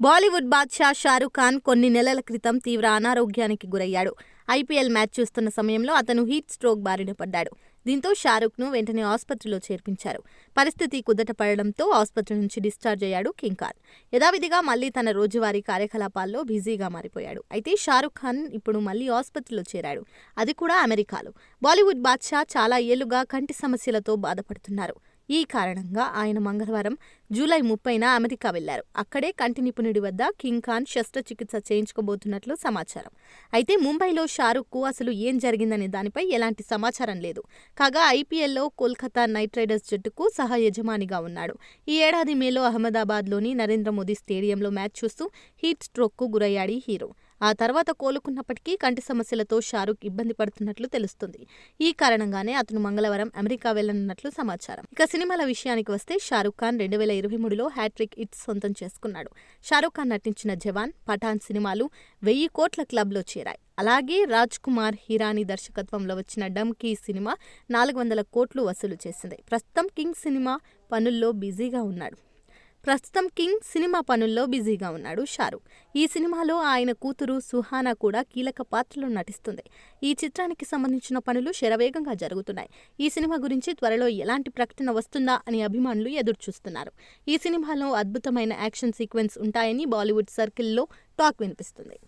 బాలీవుడ్ బాద్షా షారుఖ్ ఖాన్ కొన్ని నెలల క్రితం తీవ్ర అనారోగ్యానికి గురయ్యాడు. ఐపీఎల్ మ్యాచ్ చూస్తున్న సమయంలో అతను హీట్ స్ట్రోక్ బారిన పడ్డాడు. దీంతో షారుఖ్ను వెంటనే ఆసుపత్రిలో చేర్పించారు. పరిస్థితి కుదుటపడడంతో ఆసుపత్రి నుంచి డిశ్చార్జ్ అయ్యాడు కింగ్ ఖాన్. యథావిధిగా మళ్లీ తన రోజువారీ కార్యకలాపాల్లో బిజీగా మారిపోయాడు. అయితే షారుఖ్ ఖాన్ ఇప్పుడు మళ్లీ ఆసుపత్రిలో చేరాడు, అది కూడా అమెరికాలో. బాలీవుడ్ బాద్షా చాలా ఏళ్లుగా కంటి సమస్యలతో బాధపడుతున్నారు. ఈ కారణంగా ఆయన మంగళవారం జూలై 30న అమెరికా వెళ్లారు. అక్కడే కంటి నిపుణుడి వద్ద కింగ్ ఖాన్ శస్త్రచికిత్స చేయించుకోబోతున్నట్లు సమాచారం. అయితే ముంబైలో షారుఖ్కు అసలు ఏం జరిగిందనే దానిపై ఎలాంటి సమాచారం లేదు. కాగా ఐపీఎల్లో కోల్కతా నైట్ రైడర్స్ జట్టుకు సహ యజమానిగా ఉన్నాడు. ఈ ఏడాది మేలో అహ్మదాబాద్లోని నరేంద్ర మోదీ స్టేడియంలో మ్యాచ్ చూస్తూ హీట్ స్ట్రోక్కు గురయ్యాడు హీరో. ఆ తర్వాత కోలుకున్నప్పటికీ కంటి సమస్యలతో షారుఖ్ ఇబ్బంది పడుతున్నట్లు తెలుస్తుంది. ఈ కారణంగానే అతను మంగళవారం అమెరికా వెళ్లనున్నట్లు సమాచారం. ఇక సినిమాల విషయానికి వస్తే షారుఖ్ ఖాన్ 2023లో హ్యాట్రిక్ హిట్స్ సొంతం చేసుకున్నాడు. షారుఖ్ ఖాన్ నటించిన జవాన్, పఠాన్ సినిమాలు 1000 కోట్ల క్లబ్లో చేరాయి. అలాగే రాజ్ కుమార్ హిరానీ దర్శకత్వంలో వచ్చిన డమ్కీ సినిమా 400 కోట్లు వసూలు చేసింది. ప్రస్తుతం కింగ్ సినిమా పనుల్లో బిజీగా ఉన్నాడు షారుఖ్. ఈ సినిమాలో ఆయన కూతురు సుహానా కూడా కీలక పాత్రలో నటిస్తుంది. ఈ చిత్రానికి సంబంధించిన పనులు శరవేగంగా జరుగుతున్నాయి. ఈ సినిమా గురించి త్వరలో ఎలాంటి ప్రకటన వస్తుందా అని అభిమానులు ఎదురుచూస్తున్నారు. ఈ సినిమాలో అద్భుతమైన యాక్షన్ సీక్వెన్స్ ఉంటాయని బాలీవుడ్ సర్కిల్లో టాక్ వినిపిస్తుంది.